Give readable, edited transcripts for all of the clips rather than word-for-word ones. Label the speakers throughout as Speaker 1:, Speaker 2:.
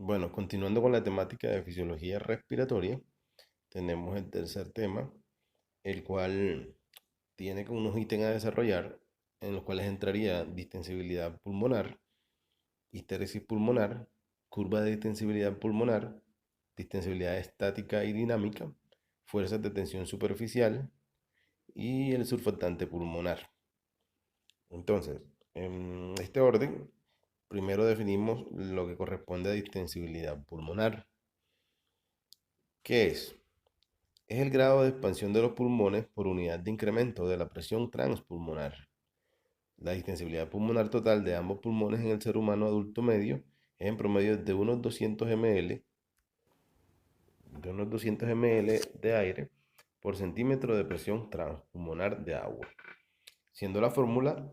Speaker 1: Bueno, continuando con la temática de fisiología respiratoria, tenemos el tercer tema, el cual tiene como unos ítems a desarrollar, en los cuales entraría distensibilidad pulmonar, histéresis pulmonar, curva de distensibilidad pulmonar, distensibilidad estática y dinámica, fuerzas de tensión superficial y el surfactante pulmonar. Entonces, en este orden, primero definimos lo que corresponde a distensibilidad pulmonar. ¿Qué es? Es el grado de expansión de los pulmones por unidad de incremento de la presión transpulmonar. La distensibilidad pulmonar total de ambos pulmones en el ser humano adulto medio es en promedio de unos 200 ml, de aire por centímetro de presión transpulmonar de agua, siendo la fórmula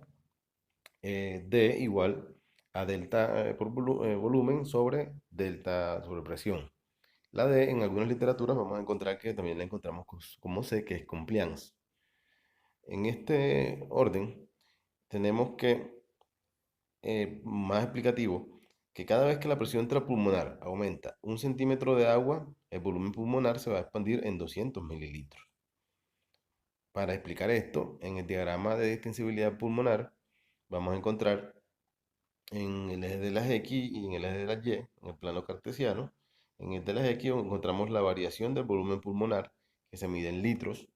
Speaker 1: D igual a delta por volumen sobre delta sobre presión. La D en algunas literaturas vamos a encontrar que también la encontramos como C, que es compliance. En este orden, tenemos que, más explicativo, que cada vez que la presión intrapulmonar aumenta 1 centímetro de agua, el volumen pulmonar se va a expandir en 200 mililitros. Para explicar esto, en el diagrama de distensibilidad pulmonar, vamos a encontrar en el eje de las X y en el eje de las Y, en el plano cartesiano, en el de las X encontramos la variación del volumen pulmonar, que se mide en litros,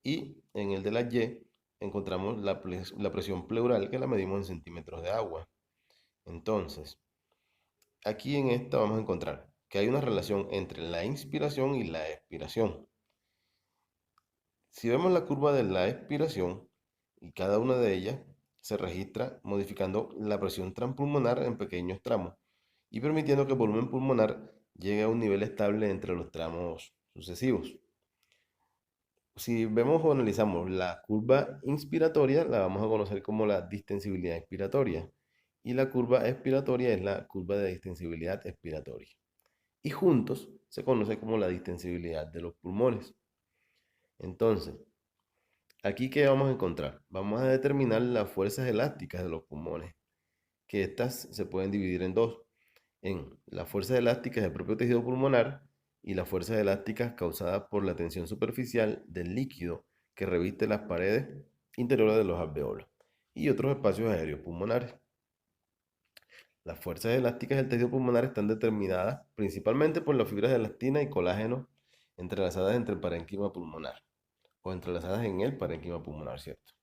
Speaker 1: y en el de las Y encontramos la presión pleural, que la medimos en centímetros de agua. Entonces, aquí en esta vamos a encontrar que hay una relación entre la inspiración y la expiración. Si vemos la curva de la expiración, y cada una de ellas se registra modificando la presión transpulmonar en pequeños tramos y permitiendo que el volumen pulmonar llegue a un nivel estable entre los tramos sucesivos. Si vemos o analizamos la curva inspiratoria, la vamos a conocer como la distensibilidad inspiratoria, y la curva expiratoria es la curva de distensibilidad expiratoria. Y juntos se conoce como la distensibilidad de los pulmones. Entonces, aquí ¿qué vamos a encontrar? Vamos a determinar las fuerzas elásticas de los pulmones, que estas se pueden dividir en dos, en las fuerzas elásticas del propio tejido pulmonar y las fuerzas elásticas causadas por la tensión superficial del líquido que reviste las paredes interiores de los alveolos y otros espacios aéreos pulmonares. Las fuerzas elásticas del tejido pulmonar están determinadas principalmente por las fibras de elastina y colágeno entrelazadas entre el parénquima pulmonar o entrelazadas en el parénquima pulmonar, ¿cierto?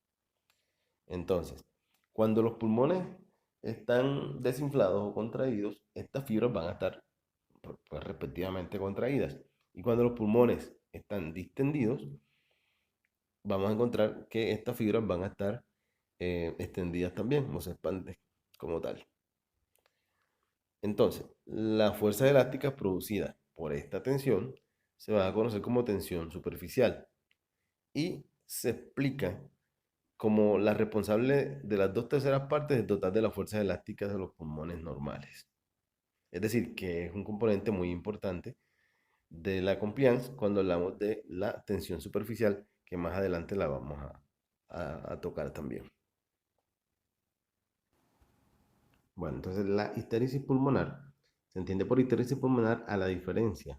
Speaker 1: Entonces, cuando los pulmones están desinflados o contraídos, estas fibras van a estar pues, respectivamente contraídas. Y cuando los pulmones están distendidos, vamos a encontrar que estas fibras van a estar extendidas también, o se expanden como tal. Entonces, las fuerzas elásticas producidas por esta tensión se van a conocer como tensión superficial y se explica como la responsable de las 2/3 partes del total de las fuerzas elásticas de los pulmones normales. Es decir, que es un componente muy importante de la compliance cuando hablamos de la tensión superficial, que más adelante la vamos a tocar también. Bueno, entonces la histéresis pulmonar se entiende por histéresis pulmonar a la diferencia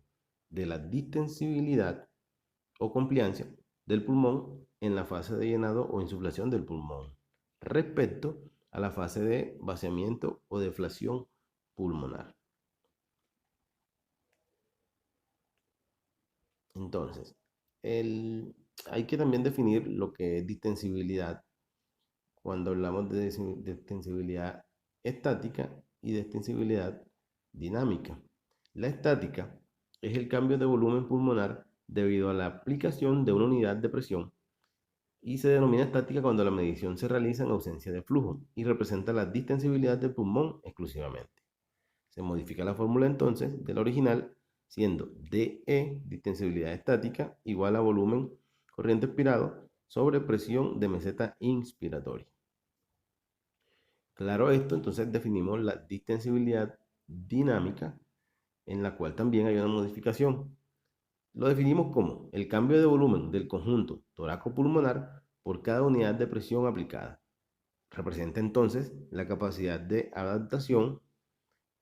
Speaker 1: de la distensibilidad o compliancia del pulmón en la fase de llenado o insuflación del pulmón respecto a la fase de vaciamiento o deflación pulmonar. Entonces, hay que también definir lo que es distensibilidad cuando hablamos de extensibilidad estática y de extensibilidad dinámica. La estática es el cambio de volumen pulmonar debido a la aplicación de una unidad de presión y se denomina estática cuando la medición se realiza en ausencia de flujo y representa la distensibilidad del pulmón exclusivamente. Se modifica la fórmula entonces de la original siendo DE, distensibilidad estática, igual a volumen corriente expirado sobre presión de meseta inspiratoria. Claro esto, entonces definimos la distensibilidad dinámica, en la cual también hay una modificación. Lo definimos como el cambio de volumen del conjunto toraco-pulmonar por cada unidad de presión aplicada. Representa entonces la capacidad de adaptación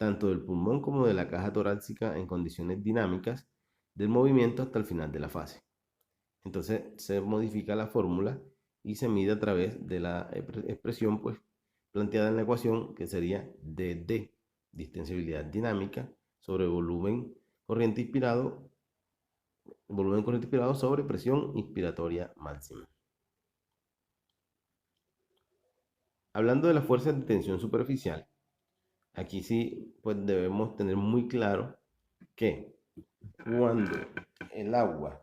Speaker 1: tanto del pulmón como de la caja torácica en condiciones dinámicas del movimiento hasta el final de la fase. Entonces se modifica la fórmula y se mide a través de la expresión pues, planteada en la ecuación, que sería dd, distensibilidad dinámica, sobre volumen corriente inspirado sobre presión inspiratoria máxima. Hablando de las fuerzas de tensión superficial, aquí sí pues debemos tener muy claro que cuando el agua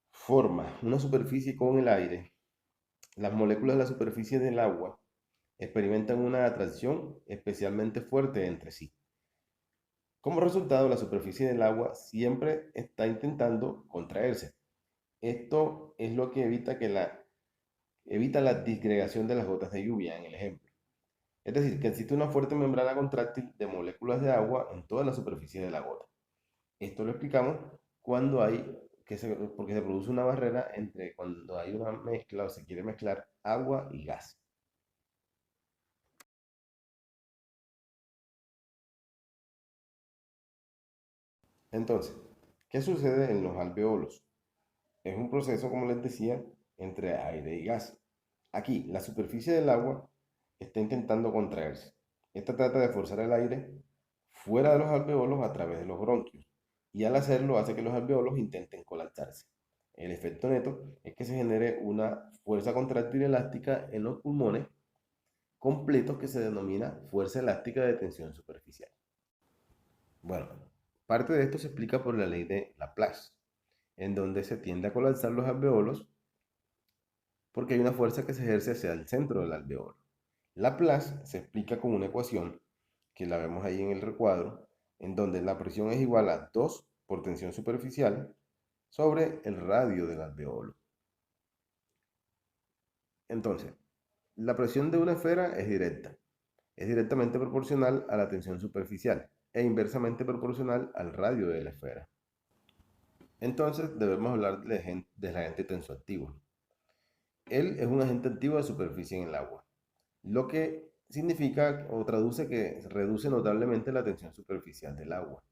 Speaker 1: forma una superficie con el aire, las moléculas de la superficie del agua experimentan una atracción especialmente fuerte entre sí. Como resultado, la superficie del agua siempre está intentando contraerse. Esto es lo que evita la disgregación de las gotas de lluvia en el ejemplo. Es decir, que existe una fuerte membrana contráctil de moléculas de agua en toda la superficie de la gota. Esto lo explicamos cuando porque se produce una barrera entre cuando hay una mezcla o se quiere mezclar agua y gas. Entonces, ¿qué sucede en los alveolos? Es un proceso, como les decía, entre aire y gas. Aquí, la superficie del agua está intentando contraerse. Esta trata de forzar el aire fuera de los alveolos a través de los bronquios, y al hacerlo hace que los alveolos intenten colapsarse. El efecto neto es que se genere una fuerza contráctil elástica en los pulmones completos que se denomina fuerza elástica de tensión superficial. Bueno, parte de esto se explica por la ley de Laplace, en donde se tiende a colapsar los alveolos porque hay una fuerza que se ejerce hacia el centro del alveolo. Laplace se explica con una ecuación que la vemos ahí en el recuadro, en donde la presión es igual a 2 por tensión superficial sobre el radio del alveolo. Entonces, la presión de una esfera es directamente proporcional a la tensión superficial e inversamente proporcional al radio de la esfera. Entonces, debemos hablar del agente tensoactivo. Él es un agente activo de superficie en el agua, lo que significa o traduce que reduce notablemente la tensión superficial del agua.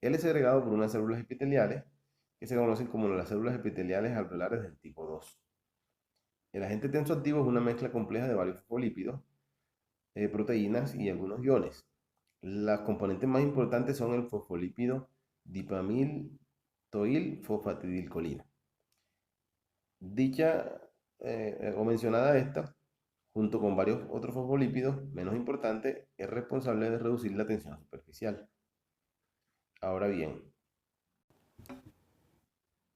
Speaker 1: Él es segregado por unas células epiteliales que se conocen como las células epiteliales alveolares del tipo 2. El agente tensoactivo es una mezcla compleja de varios fosfolípidos, proteínas y algunos iones. Las componentes más importantes son el fosfolípido dipamiltoil fosfatidilcolina. Dicha o mencionada esta, junto con varios otros fosfolípidos menos importantes, es responsable de reducir la tensión superficial. Ahora bien,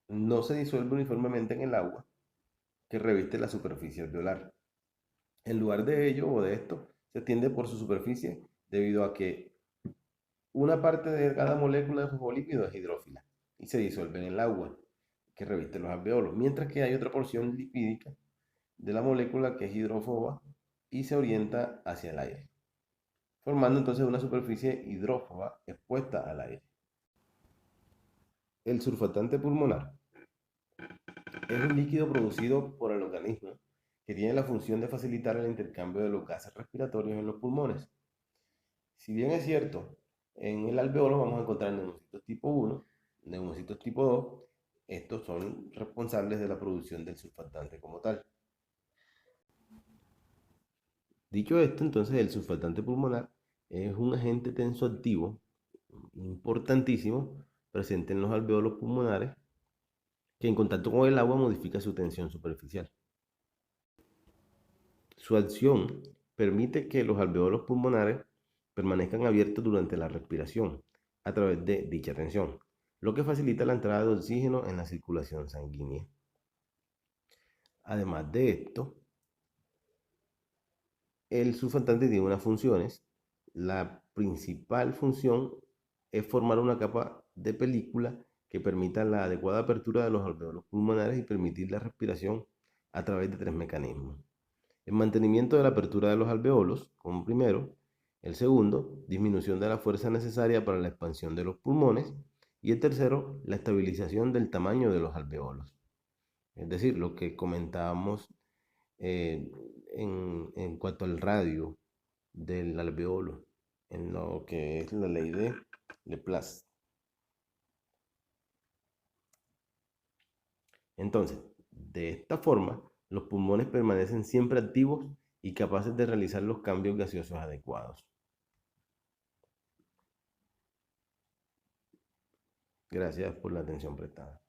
Speaker 1: no se disuelve uniformemente en el agua que reviste la superficie alveolar. En lugar de ello o de esto, se extiende por su superficie debido a que una parte de cada molécula de fosfolípido es hidrófila y se disuelve en el agua que reviste los alveolos, mientras que hay otra porción lipídica de la molécula que es hidrófoba y se orienta hacia el aire, formando entonces una superficie hidrófoba expuesta al aire. El surfactante pulmonar es un líquido producido por el organismo que tiene la función de facilitar el intercambio de los gases respiratorios en los pulmones. Si bien es cierto, en el alveolo vamos a encontrar neumocitos tipo 1, neumocitos tipo 2, estos son responsables de la producción del surfactante como tal. Dicho esto, entonces el surfactante pulmonar es un agente tensoactivo importantísimo presente en los alveolos pulmonares que en contacto con el agua modifica su tensión superficial. Su acción permite que los alveolos pulmonares permanezcan abiertos durante la respiración a través de dicha tensión, lo que facilita la entrada de oxígeno en la circulación sanguínea. Además de esto, el surfactante tiene unas funciones. La principal función es formar una capa de película que permita la adecuada apertura de los alveolos pulmonares y permitir la respiración a través de 3 mecanismos. El mantenimiento de la apertura de los alveolos, como primero. El segundo, disminución de la fuerza necesaria para la expansión de los pulmones. Y el tercero, la estabilización del tamaño de los alveolos. Es decir, lo que comentábamos en cuanto al radio del alveolo. en lo que es la ley de Laplace. Entonces, de esta forma, los pulmones permanecen siempre activos y capaces de realizar los cambios gaseosos adecuados. Gracias por la atención prestada.